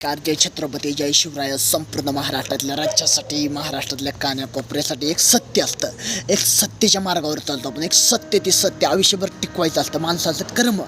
जय छत्रपती जय शिवराय. संपूर्ण महाराष्ट्रातल्या राज्यासाठी, महाराष्ट्रातल्या कानाकोपऱ्यासाठी एक सत्य असतं. एक सत्तेच्या मार्गावर चालतो आपण. एक सत्य, ते सत्य आयुष्यभर टिकवायचं असतं. माणसाचं कर्म,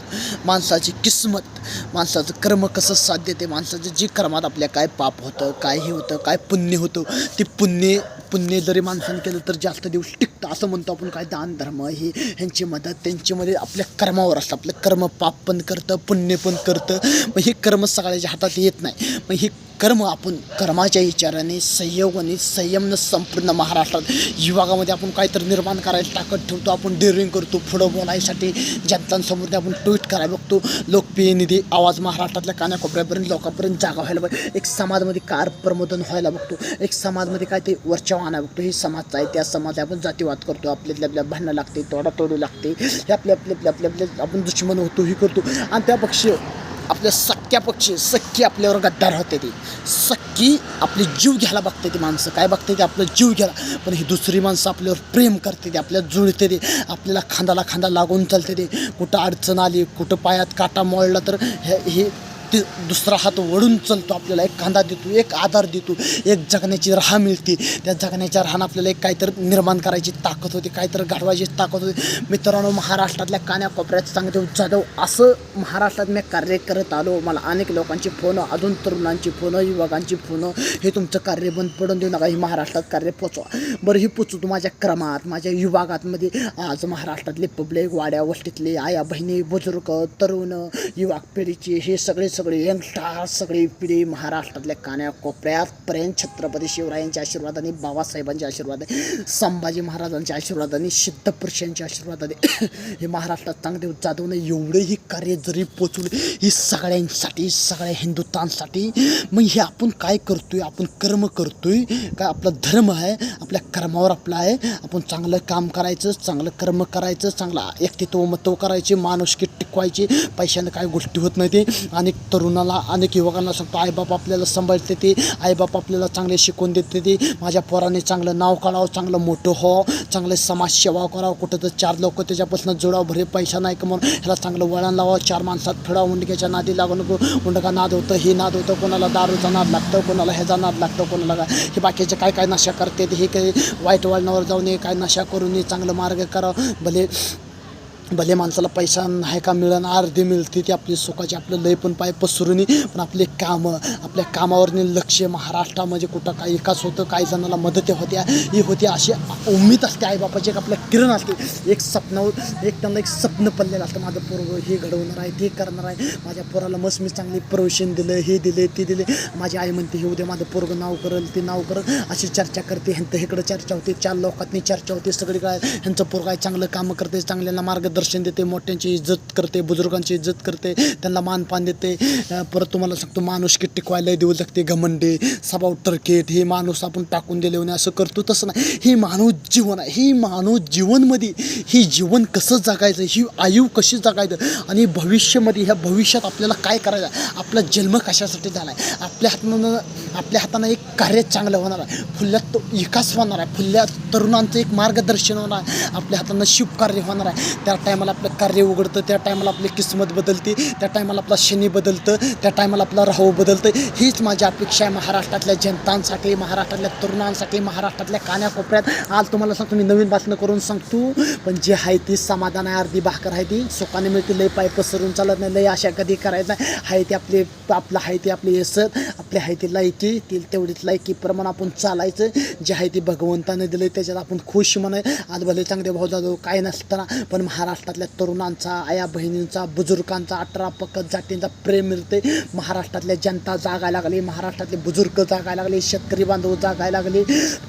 माणसाची किस्मत, माणसाचं कर्म कसं साध्य ते माणसाचं जी कर्मात आपल्या काय पाप होतं, काय हे होतं, काय पुण्य होतं, ते पुण्य जरी माणसाने केलं तर जास्त दिवस टिकतं असं म्हणतो आपण. काय दान धर्म ही ह्यांची मदत त्यांच्यामध्ये आपल्या कर्मावर असतं. आपलं कर्म पाप पण करतं, पुण्य पण करतं. मग हे कर्म सगळ्याच्या हातात येत नाही. मग हे कर्म आपण कर्माच्या विचाराने, संयोगाने, संयमनं संपूर्ण महाराष्ट्रात विभागामध्ये आपण काहीतरी निर्माण करायला ताकद ठेवतो. आपण डेअरिंग करतो. पुढं बोलायसाठी जनतांसमोर आपण ट्विट करायला बघतो. लोकप्रिय निधी आवाज महाराष्ट्रातल्या कानाकोपऱ्यापर्यंत लोकांपर्यंत जागा व्हायला पाहिजे. एक समाजामध्ये कार प्रमोदन व्हायला बघतो. एक समाजमध्ये काय ते वरच्या आणायला बघतो. ही समाज आहे, त्या समाज आपण जातीवाद करतो. आपल्या भांडणं लागते, तोडू लागते. हे आपल्या आपण दुश्मन होतो, ही करतो. आणि त्या पक्षी आपल्या सख्खी आपल्यावर गद्दार होते. ती सख्खी आपली जीव घ्यायला बघते. ती माणसं काय बघते ते आपलं जीव घ्यायला. पण ही दुसरी माणसं आपल्यावर प्रेम करते, ते आपल्याला जुळते, ते आपल्याला खांदाला खांदा लागून चालते. ते कुठं अडचण आली, कुठं पायात काटा मोडला तर हे ते दुसरा हात वळून चालतो. आपल्याला एक खांदा देतो, एक आधार देतो, एक जगण्याची राह मिळते. त्या जगण्याच्या राहानं आपल्याला एक काहीतरी निर्माण करायची ताकद होती, काहीतरी घडवायची ताकद होती. मित्रांनो, महाराष्ट्रातल्या कानाकोपऱ्यात चांगदेव जाधव असं महाराष्ट्रात मी कार्य करत आलो. मला अनेक लोकांची फोन, अजून तरुणांची फोन, युवकांची फोन, हे तुमचं कार्य बंद पडून देऊ नका, ही महाराष्ट्रात कार्य पोचवा. बरं, ही पोचवतो माझ्या क्रमात, माझ्या विभागातमध्ये. आज महाराष्ट्रातले पब्लिक, वाड्या वस्तीतले आया बहिणी, बुजुर्ग, तरुण, युवा पिढीचे हे सगळे यंगस्टार, सगळी पिढी महाराष्ट्रातल्या कानाकोपऱ्यापर्यंत छत्रपती शिवरायांच्या आशीर्वादाने, बाबासाहेबांच्या आशीर्वादाने, संभाजी महाराजांच्या आशीर्वादाने, सिद्धपुरुषांच्या आशीर्वादाने हे महाराष्ट्रात चांगदेव जाधवने एवढे ही कार्य जरी पोचवले, ही सगळ्यांसाठी, सगळ्या हिंदुत्वांसाठी. मग हे आपण काय करतोय? आपण कर्म करतोय काय? आपला धर्म आहे, आपल्या कर्मावर आपला आहे. आपण चांगलं काम करायचं, चांगलं कर्म करायचं, चांगलं व्यक्तित्व महत्त्व करायचे, माणुसकी टिकवायची. पैशाने काय गोष्टी होत नाही. ते अनेक तरुणाला, अनेक युवकांना सांगतो, आईबाप आपल्याला सांभाळते, ते आईबाप आपल्याला चांगले शिकवून देते. ते माझ्या पोराने चांगलं नाव काढावं, चांगलं मोठं हो, चांगले समाजसेवा करावं, कुठं तर चार लोक त्याच्यापासून जोडावं. भरे पैसा नाही कमवून ह्याला चांगलं वळण लावावं, चार माणसात फिरावं. उंडक्याच्या नादी लागू नको. उंडका नाद होतं, हे नाद होतं, कोणाला दारूचा नाद लागतं, कोणाला ह्याचा नाद लागतं, कोणाला हे बाकीचे काय नशा करते. हे काही वाईट वळणावर जाऊ नये, काय नशा करू नये, चांगलं मार्ग करावं. भले माणसाला पैसा नाही का मिळणं, अर्धी मिळते ती आपली सुखाची. आपलं लय पण पाय पसरून, पण आपले कामं, आपल्या कामावर लक्ष. महाराष्ट्रामध्ये कुठं काही विकास होतं, काही जणांना मदत होत्या, ही होती, अशी उम्मीद असते आईबापाची. एक आपल्या किरण असते, एक त्यांना एक स्वप्न पडलेलं असतं. माझं पोरगं हे घडवणार आहे, ते करणार आहे, माझ्या पोराला मस्त मी चांगली प्रवेशन दिलं, हे दिले, ते दिले. माझी आई म्हणते हे उद्या माझं पोरगं नाव करेल, ते नाव करेल, अशी चर्चा करते. ह्यांचं इकडं चर्चा होते, चार लोकांनी चर्चा होते, सगळी काय ह्यांचं पोरगं आहे, चांगलं कामं करते, चांगल्याला मार्गदर्शन देते, मोठ्यांची इज्जत करते, बुजुर्गांची इज्जत करते, त्यांना मानपान देते. परत तुम्हाला सांगतो, माणुसकी टिकवायला देऊ लागते. घमंडे, सभाव टर्केट, हे माणूस आपण टाकून दिले म्हणे असं करतो, तसं नाही. हे माणूस जीवन आहे. ही माणूस जीवनमध्ये ही जीवन कसं जगायचं, ही आयु कशी जगायचं, आणि भविष्यामध्ये ह्या भविष्यात आपल्याला काय करायचं, आपला जन्म कशासाठी झाला आहे, आपल्या हातानं एक कार्य चांगलं होणार आहे, फुल्यात विकास होणार आहे, फुल्या तरुणांचं एक मार्गदर्शन होणार आहे, आपल्या हातानं शुभकार्य होणार आहे. त्या टायमाला आपलं कार्य उघडतं, त्या टायमाला आपली किस्मत बदलते, त्या टायमाला आपला शनी बदलतं, त्या टायमाला आपला राहू बदलतं. हीच माझी अपेक्षा आहे महाराष्ट्रातल्या जनतांसाठी, महाराष्ट्रातल्या तरुणांसाठी, महाराष्ट्रातल्या कानाकोपऱ्यात. आज तुम्हाला सांगतो, मी नवीन भाषणं करून सांगतो, पण जे आहे ती समाधान आहे, अर्धी भाकर आहे ती सुखाने मिळते. लय पाय पसरून चालत नाही, लय आशा कधी करायचं नाही. आहे ते आपलं आहे ते आपली यसत, आपली आहे ती लायकी, ती तेवढीच लायकीप्रमाणे आपण चालायचं. जे आहे ते भगवंताने दिलं त्याच्यात आपण खुश म्हणाय. आज भले चांगले भाऊ जाधव काय नसताना, पण महाराष्ट्रातल्या तरुणांचा, आया बहिणींचा, बुजुर्गांचा, 18 पक्कत जातींचा प्रेम मिळते. महाराष्ट्रातल्या जनता जागायला लागली, महाराष्ट्रातले बुजुर्ग जागायला लागले, शेतकरी बांधव जागायला लागले,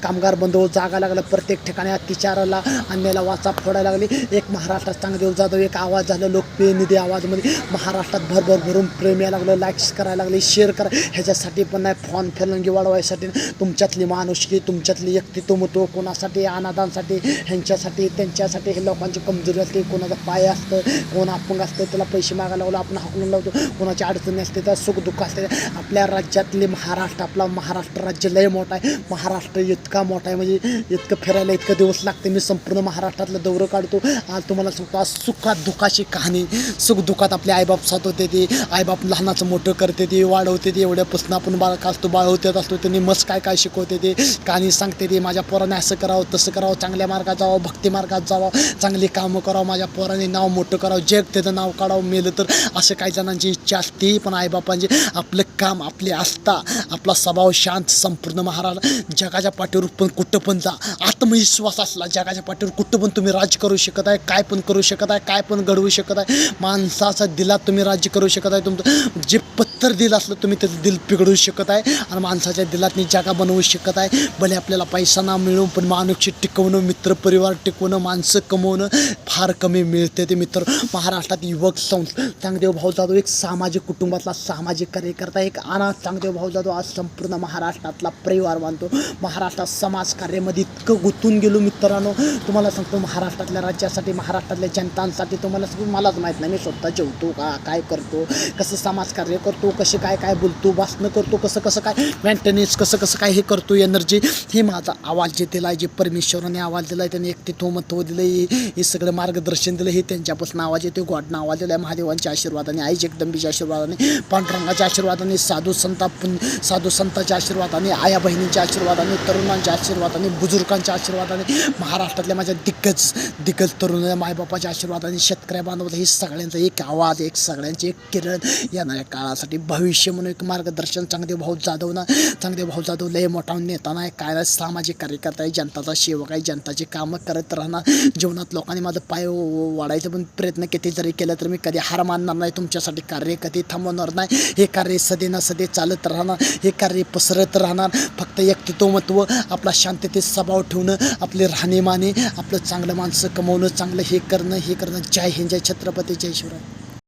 कामगार बांधव जागायला लागले. प्रत्येक ठिकाणी अत्याचाराला, अन्यायाला वाचा फोडायला लागली. एक महाराष्ट्रात चांगदेव जाधव एक आवाज झालं, लोकप्रिय निधी आवाजमध्ये महाराष्ट्रात भरून प्रेम यायला लागलं, लाईक्स करायला लागले, शेअर करा. ह्याच्यासाठी पण नाही, फॉन फेलंगी वाढवायसाठी, तुमच्यातली माणुसकी, तुमच्यातली व्यक्तित्व महत्त्व, कोणासाठी, अनाथांसाठी, ह्यांच्यासाठी, त्यांच्यासाठी, हे लोकांची कमजोरी असते, कोणाचा पाय असतं, कोण अपंग असतं, त्याला पैसे मागायला लावलं आपण हाकलून लावतो, कोणाची अडचणी असते तर सुख दुःख असते. आपल्या राज्यातले महाराष्ट्र, आपला महाराष्ट्र राज्य लय मोठा आहे. महाराष्ट्र इतका मोठा आहे म्हणजे इतकं फिरायला इतकं दिवस लागते. मी संपूर्ण महाराष्ट्रातलं दौरं काढतो. आज तुम्हाला सांगतो, आज सुखात दुःखाची कहाणी. सुख दुःखात आपले आईबाप साथ होते, ते आईबाप लहानाचं मोठं करते, ते वाढवते, ते एवढ्यापासून आपण बाळका असतो, बाळवत्यात असतो, त्यांनी मस्त काय काय शिकवते, ते कहाणी सांगते, ते माझ्या पोराने असं करावं तसं करावं, चांगल्या मार्गात जावं, भक्ती मार्गात जावं, चांगली कामं करावं, माझ्या पोराने नाव मोठं करावं, जग त्याचं नाव काढावं, मेलं तर, असं काही जणांची इच्छा असते. पण आईबापांचे आपलं काम, आपली आस्था, आपला स्वभाव शांत. संपूर्ण महाराष्ट्र जगाच्या पाठीवर पण कुठं पण जा, आत्मविश्वास असला जगाच्या पाठीवर कुठं पण तुम्ही राज्य करू शकत आहे, काय पण करू शकत आहे, काय पण घडवू शकत आहे. माणसाचा दिलात तुम्ही राज्य करू शकत आहे. तुमचं जे पत्तर दिल असलं तुम्ही त्याचं दिल पिघडू शकत आहे आणि माणसाच्या दिलातनी जागा बनवू शकत आहे. भले आपल्याला पैसा ना मिळून पण माणूसची टिकवणं, मित्र परिवार टिकवणं, माणसं कमवणं फार कमी मिळते. ते मित्र महाराष्ट्रात युवक चांगदेव भाऊ जाधव एक सामाजिक कुटुंबातला सामाजिक कार्यकर्ता, एक अनाथ चांगदेव भाऊ जाधव आज संपूर्ण महाराष्ट्रातला परिवार बांधतो. महाराष्ट्रात समाजकार्यामध्ये इतकं गुंतून गेलो मित्रांनो, तुम्हाला सांगतो महाराष्ट्रातल्या राज्यासाठी, महाराष्ट्रातल्या जनतांसाठी. तुम्हाला मलाच माहीत नाही मी स्वतः जेवतो का, काय करतो, कसं समाजकार्य करतो, कसे काय काय बोलतो, भाषणं करतो, कसं काय मेंटेनन्स, कसं काय हे करतो, एनर्जी. हे माझा आवाज जे दिला आहे, जे परमेश्वराने आवाज दिला आहे, त्याने एकतित्व महत्त्व दिलं, हे सगळं मार्गदर्शन दिलं, हे त्यांच्यापासून आवाज येतो. गॉडनं आवाज दिला आहे, महादेवांच्या आशीर्वादाने, आई जगदंबीच्या आशीर्वादाने, पांडुरंगाच्या आशीर्वादाने, साधू संतांच्या आशीर्वादाने, आया बहिणींच्या आशीर्वादाने, तरुणांच्या आशीर्वादाने, बुजुर्गांच्या आशीर्वादाने, महाराष्ट्रातल्या माझ्या दिग्गज तरुण मायबापाच्या आशीर्वादाने, शेतकऱ्या बांधवाचा, हे सगळ्यांचा एक आवाज, एक सगळ्यांचे एक किरण. येणाऱ्या काळासाठी भविष्य म्हणून एक मार्गदर्शन चांगदेव भाऊ जाधव लय मोठा नेता नाही, काय सामाजिक कार्यकर्ता आहे, जनताचा सेवक आहे, जनताची कामं करत राहणार. जीवनात लोकांनी माझं पाय वाढायचा पण प्रयत्न किती जरी केला तर मी कधी हार मानणार नाही. तुमच्यासाठी कार्य कधी थांबवणार नाही. हे कार्य सदे ना सदे चालत राहणार, हे कार्य पसरत राहणार. फक्त व्यक्तित्व महत्त्व, आपला शांततेत स्वभाव ठेवणं, आपले राहणीमाने, आपलं चांगलं माणसं कमवणं, चांगलं हे करणं. जय हिंद, जय छत्रपती, जय शिवराय.